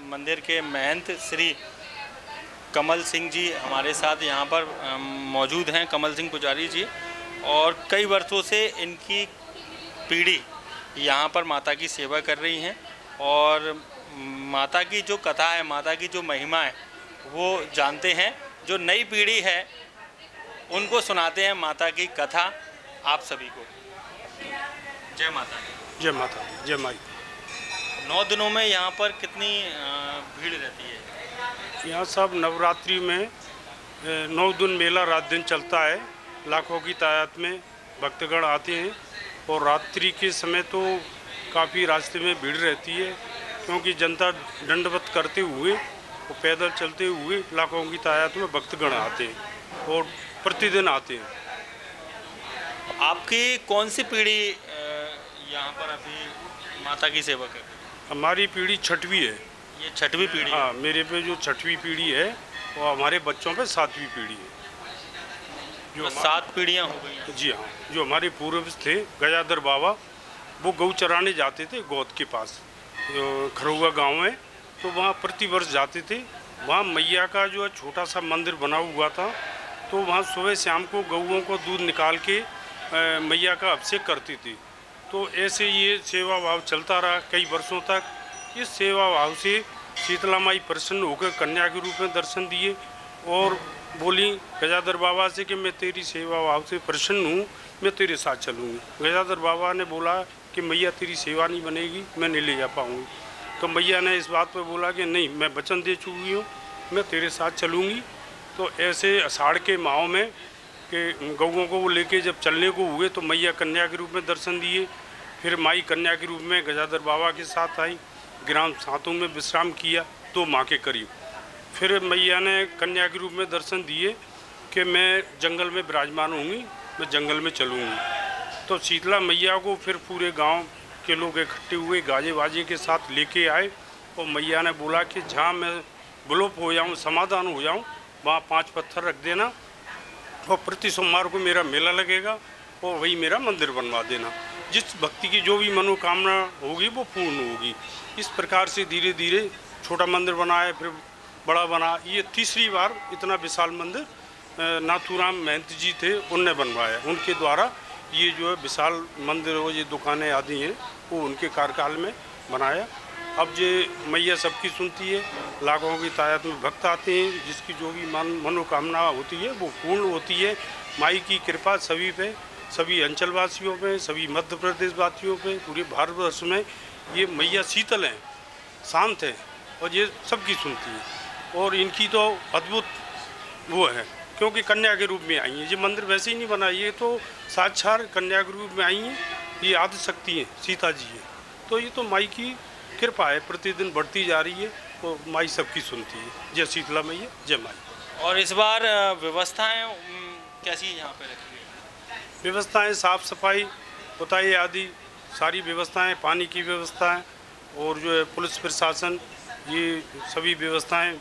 मंदिर के महंत श्री कमल सिंह जी हमारे साथ यहाँ पर मौजूद हैं, कमल सिंह पुजारी जी, और कई वर्षों से इनकी पीढ़ी यहाँ पर माता की सेवा कर रही हैं और माता की जो कथा है, माता की जो महिमा है वो जानते हैं। जो नई पीढ़ी है उनको सुनाते हैं माता की कथा आप सभी को। जय माता दी। जय माता दी, जय माई। 9 दिनों में यहाँ पर कितनी भीड़ रहती है? यहाँ सब नवरात्रि में 9 दिन मेला रात दिन चलता है। लाखों की तादाद में भक्तगण आते हैं और रात्रि के समय तो काफ़ी रास्ते में भीड़ रहती है, क्योंकि जनता दंडवत करते हुए और पैदल चलते हुए लाखों की तादाद में भक्तगण आते हैं और प्रतिदिन आते हैं। आपकी कौन सी पीढ़ी यहाँ पर अभी माता की सेवा कर? हमारी पीढ़ी छठवीं है। ये छठवीं पीढ़ी? हाँ, मेरे पे जो छठवीं पीढ़ी है और हमारे बच्चों पे 7वीं पीढ़ी है। जो 7 पीढ़ियाँ हो गई हैं? जी हाँ। जो हमारे पूर्वज थे गजाधर बाबा, वो गऊ चराने जाते थे गोद के पास, खरुआ गांव है, तो वहाँ प्रतिवर्ष जाते थे। वहाँ मैया का जो है छोटा सा मंदिर बना हुआ था, तो वहाँ सुबह शाम को गऊओं को दूध निकाल के मैया का अभिषेक करते थे। तो ऐसे ये सेवा भाव चलता रहा कई वर्षों तक। इस सेवा भाव से शीतला माई प्रसन्न होकर कन्या के रूप में दर्शन दिए और बोली गजाधर बाबा से कि मैं तेरी सेवा भाव से प्रसन्न हूँ, मैं तेरे साथ चलूँगी। गजाधर बाबा ने बोला कि मैया तेरी सेवा नहीं बनेगी, मैं नहीं ले जा पाऊँगी। तो मैया ने इस बात पर बोला कि नहीं, मैं वचन दे चुकी हूँ, मैं तेरे साथ चलूँगी। तो ऐसे आषाढ़ के माह में कि गऊओं को वो लेके जब चलने को हुए तो मैया कन्या के रूप में दर्शन दिए। फिर माई कन्या के रूप में गजाधर बाबा के साथ आई, ग्राम सातों में विश्राम किया 2 माह के करीब। फिर मैया ने कन्या के रूप में दर्शन दिए कि मैं जंगल में विराजमान होंगी, मैं जंगल में चलूँगी। तो शीतला मैया को फिर पूरे गांव के लोग इकट्ठे हुए, गाजे बाजे के साथ लेके आए और मैया ने बोला कि जहाँ मैं विलोप हो जाऊँ, समाधान हो जाऊँ, वहाँ 5 पत्थर रख देना और प्रति सोमवार को मेरा मेला लगेगा और वही मेरा मंदिर बनवा देना। जिस भक्ति की जो भी मनोकामना होगी वो पूर्ण होगी। इस प्रकार से धीरे धीरे छोटा मंदिर बनाया, फिर बड़ा बना। ये तीसरी बार इतना विशाल मंदिर नाथूराम महंत जी थे, उनने बनवाया। उनके द्वारा ये जो है विशाल मंदिर और ये दुकानें आदि हैं वो उनके कार्यकाल में बनाया। अब ये मैया सबकी सुनती है, लाखों की तादाद में भक्त आते हैं, जिसकी जो भी मनोकामना होती है वो पूर्ण होती है। माई की कृपा सभी पे, सभी अंचलवासियों पे, सभी मध्य प्रदेश वासियों पे, पूरे भारतवर्ष में ये मैया शीतल हैं, शांत है और ये सबकी सुनती है। और इनकी तो अद्भुत वो है, क्योंकि कन्या के रूप में आई हैं। ये मंदिर वैसे ही नहीं बना, ये तो साक्षात कन्या के रूप में आई हैं। ये आदि शक्ति हैं, सीता जी है। तो ये तो माई की कृपा है, प्रतिदिन बढ़ती जा रही है और माई सबकी सुनती है। जय शीतला मैया, जय माई। और इस बार व्यवस्थाएं कैसी यहाँ पे रखी है? व्यवस्थाएं साफ सफाई, पुताई आदि सारी व्यवस्थाएं, पानी की व्यवस्थाएं और जो है पुलिस प्रशासन, ये सभी व्यवस्थाएं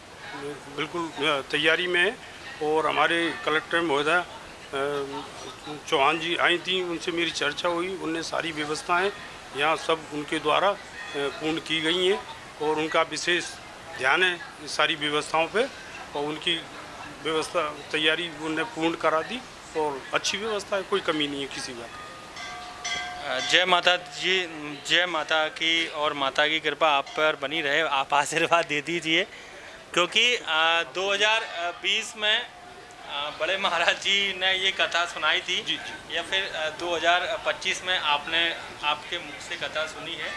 बिल्कुल तैयारी में है। और हमारे कलेक्टर महोदय चौहान जी आई थी, उनसे मेरी चर्चा हुई, उनने सारी व्यवस्थाएं यहाँ सब उनके द्वारा पूर्ण की गई हैं और उनका विशेष ध्यान है सारी व्यवस्थाओं पे और उनकी व्यवस्था तैयारी उन्होंने पूर्ण करा दी और अच्छी व्यवस्था है, कोई कमी नहीं है किसी बात की। जय माता जी, जय माता की और माता की कृपा आप पर बनी रहे। आप आशीर्वाद दे दीजिए, क्योंकि 2020 में बड़े महाराज जी ने ये कथा सुनाई थी जी, या फिर 2025 में आपने आपके मुख से कथा सुनी है।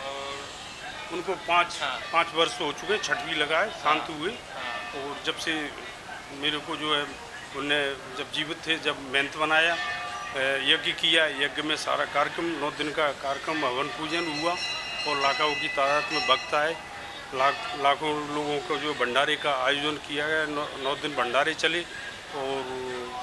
और उनको 5 वर्ष हो चुके, छठवीं लगाए, शांत हुए। और जब से मेरे को जो है उनने जब जीवित थे, जब महंत बनाया, यज्ञ किया, यज्ञ में सारा कार्यक्रम 9 दिन का कार्यक्रम हवन पूजन हुआ और लाखों की तादाद में भक्त आए। लाखों लोगों को जो भंडारे का आयोजन किया गया, 9 दिन भंडारे चले और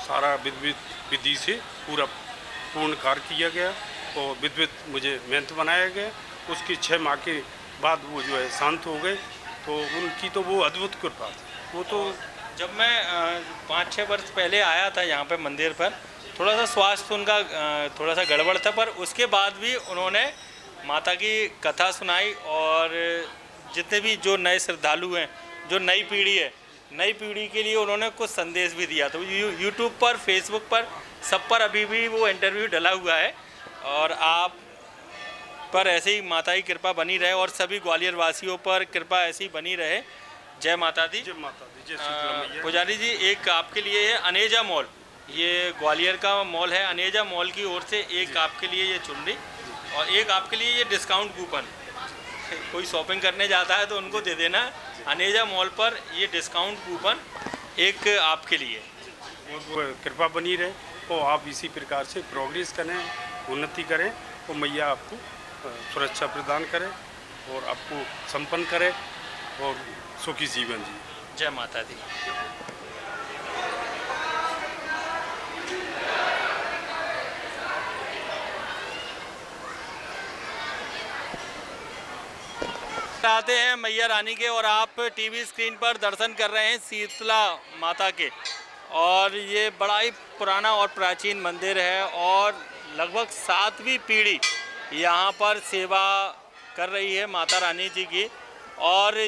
सारा विधि से पूरा पूर्ण कार्य किया गया और विधिवत मुझे महंत बनाया गया। उसके 6 माह के बाद वो जो है शांत हो गए। तो उनकी तो वो अद्भुत कृपा थी। वो तो जब मैं 5-6 वर्ष पहले आया था यहाँ पे मंदिर पर, थोड़ा सा स्वास्थ्य उनका थोड़ा सा गड़बड़ था, पर उसके बाद भी उन्होंने माता की कथा सुनाई और जितने भी जो नए श्रद्धालु हैं, जो नई पीढ़ी है, नई पीढ़ी के लिए उन्होंने कुछ संदेश भी दिया। तो यूट्यूब पर, फेसबुक पर, सब पर अभी भी वो इंटरव्यू डला हुआ है और आप पर ऐसे ही माता की कृपा बनी रहे और सभी ग्वालियर वासियों पर कृपा ऐसी ही बनी रहे। जय माता दी। जय माता दी। जय शीतला मैया। पुजारी जी, एक आपके लिए है अनेजा मॉल, ये ग्वालियर का मॉल है। अनेजा मॉल की ओर से एक आपके लिए ये चुनरी और एक आपके लिए ये डिस्काउंट कूपन। कोई शॉपिंग करने जाता है तो उनको दे देना। अनेजा मॉल पर ये डिस्काउंट कूपन एक आपके लिए। बहुत कृपा बनी रहे और आप इसी प्रकार से प्रोग्रेस करें, उन्नति करें और मैया आपको सुरक्षा प्रदान करे और आपको संपन्न करे और सुखी जीवन जी। जय माता दी। आते हैं मैया रानी के और आप टीवी स्क्रीन पर दर्शन कर रहे हैं शीतला माता के। और ये बड़ा ही पुराना और प्राचीन मंदिर है और लगभग 7वीं पीढ़ी यहाँ पर सेवा कर रही है माता रानी जी की। और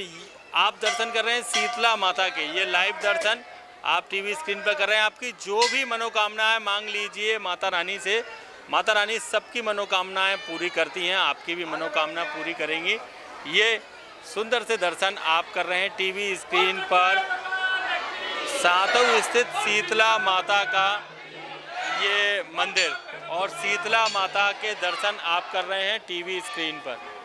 आप दर्शन कर रहे हैं शीतला माता के, ये लाइव दर्शन आप टीवी स्क्रीन पर कर रहे हैं। आपकी जो भी मनोकामनाएं मांग लीजिए माता रानी से, माता रानी सबकी मनोकामनाएं पूरी करती हैं, आपकी भी मनोकामना पूरी करेंगी। ये सुंदर से दर्शन आप कर रहे हैं टीवी स्क्रीन पर सातों स्थित शीतला माता का ये मंदिर और शीतला माता के दर्शन आप कर रहे हैं टीवी स्क्रीन पर।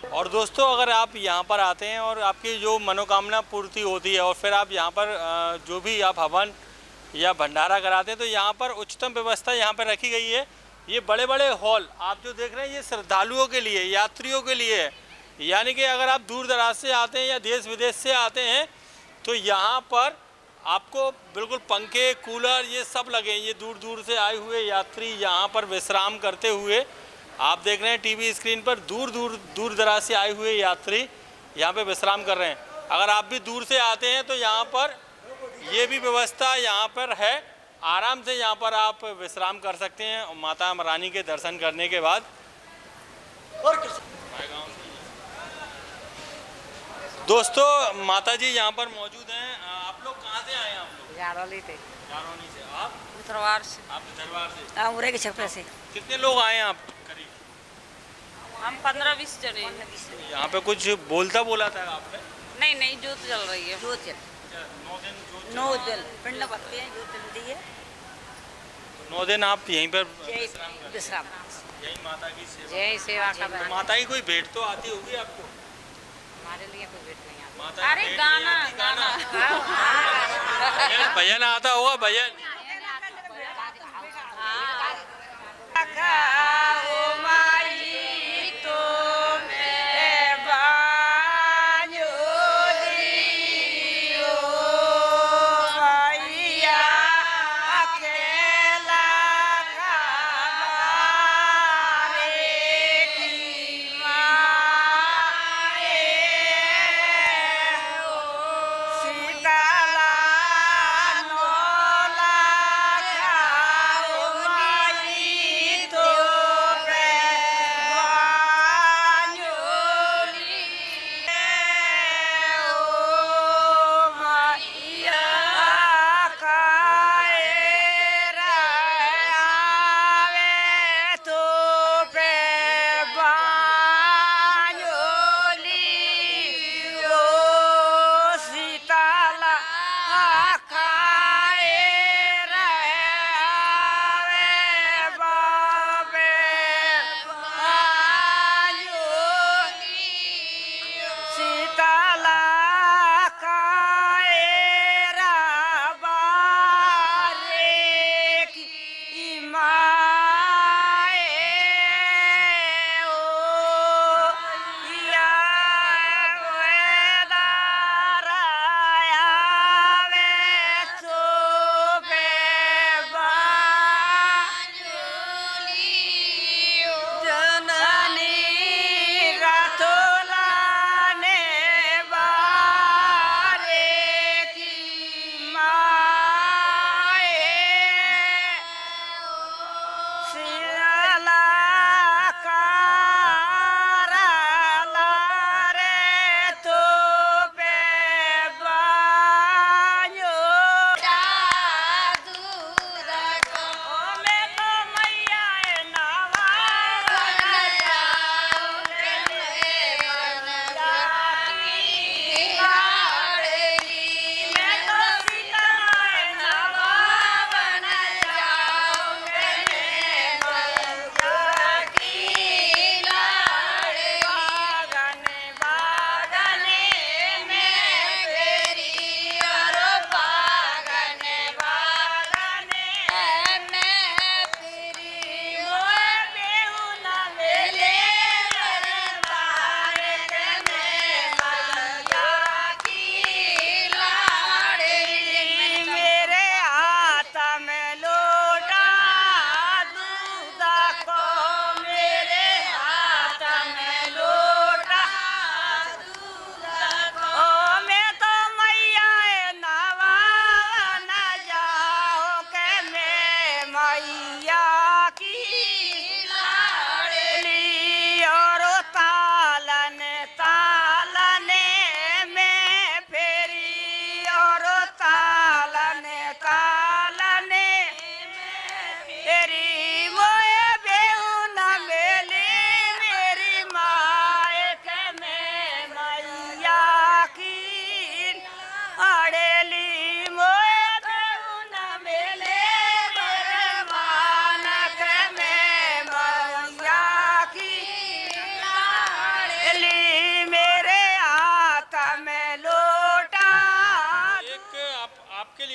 और दोस्तों, अगर आप यहाँ पर आते हैं और आपकी जो मनोकामना पूर्ति होती है और फिर आप यहाँ पर जो भी आप हवन या भंडारा कराते हैं तो यहाँ पर उच्चतम व्यवस्था यहाँ पर रखी गई है। ये बड़े बड़े हॉल आप जो देख रहे हैं ये श्रद्धालुओं के लिए, यात्रियों के लिए है। यानी कि अगर आप दूर दराज से आते हैं या देश विदेश से आते हैं तो यहाँ पर आपको बिल्कुल पंखे, कूलर ये सब लगे हैं। ये दूर दूर से आए हुए यात्री यहाँ पर विश्राम करते हुए आप देख रहे हैं टीवी स्क्रीन पर, दूर दराज से आए हुए यात्री यहाँ पे विश्राम कर रहे हैं। अगर आप भी दूर से आते हैं तो यहाँ पर ये भी व्यवस्था यहाँ पर है, आराम से यहाँ पर आप विश्राम कर सकते हैं और माता रानी के दर्शन करने के बाद। दोस्तों, माता जी यहाँ पर मौजूद हैं। आप लोग कहाँ से आए हैं? आप लोग जारौली से। जारौली से। आप दरबार से। आप दरबार से। हाँ, उरे के छपरे से। कितने लोग आए हैं आप? हम 15-20 जने। यहाँ पे कुछ बोला था आपने? नहीं, जोत जल रही है। जोत जल 9 दिन पिंड पकते हैं, जोत जलती है। 9 दिन आप यहीं पर विश्राम, यही माता की सेवा। यही सेवा कर रहे हैं। माता की कोई भेंट तो आती होगी आपको? हमारे लिए कोई भेंट नहीं आती। माता अरे गाना भजन आता होगा, भजन। नो। शीतला नो। ला। ला। तो। मैं बाजो दियो। दिए। नो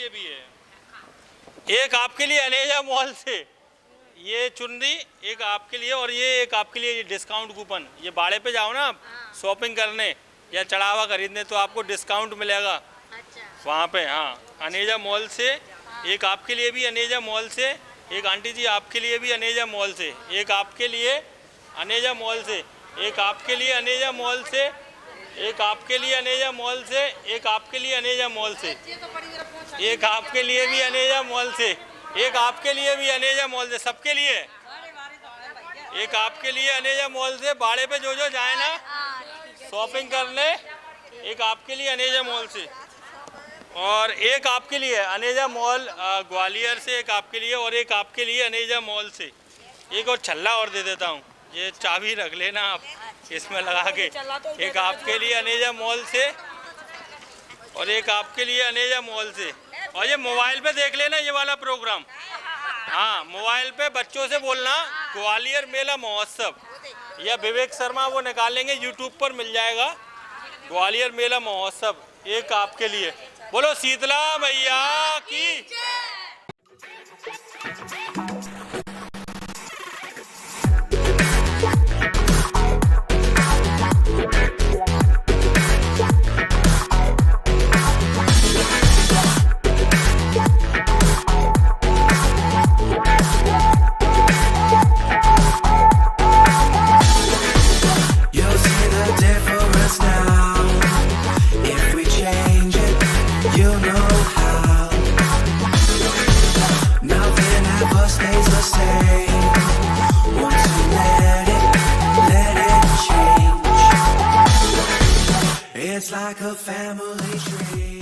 लिए भी है, एक आपके लिए अनेजा मॉल से ये चुनरी, एक आपके लिए, और ये एक आपके लिए डिस्काउंट कूपन। ये बाड़े पे जाओ ना आप शॉपिंग करने या चढ़ावा खरीदने तो आपको डिस्काउंट मिलेगा वहाँ पे। हाँ, अनेजा मॉल से एक आपके लिए भी, अनेजा मॉल से एक आंटी जी आपके लिए भी, अनेजा मॉल से एक आपके लिए, अनेजा मॉल से एक आपके लिए, अनेजा मॉल से एक आपके लिए, अनेजा मॉल से एक आपके लिए, अनेजा मॉल से एक आपके लिए भी, अनेजा मॉल से एक आपके लिए भी, अनेजा मॉल से, सबके लिए एक आपके लिए अनेजा मॉल से। बाड़े पे जो जाए ना शॉपिंग करने, एक आपके लिए अनेजा मॉल से, और एक आपके लिए अनेजा मॉल ग्वालियर से एक आपके लिए, और एक आपके लिए अनेजा मॉल से। एक और छल्ला और दे देता हूँ, ये चाबी रख लेना आप इसमें लगा के। एक आपके लिए अनेजा मॉल से और एक आपके लिए अनेजा मॉल से। और ये मोबाइल पे देख लेना ये वाला प्रोग्राम। हाँ, मोबाइल पे बच्चों से बोलना ग्वालियर मेला महोत्सव, या विवेक शर्मा वो निकालेंगे, यूट्यूब पर मिल जाएगा ग्वालियर मेला महोत्सव, एक आपके लिए। बोलो शीतला मैया की। It's like a family tree.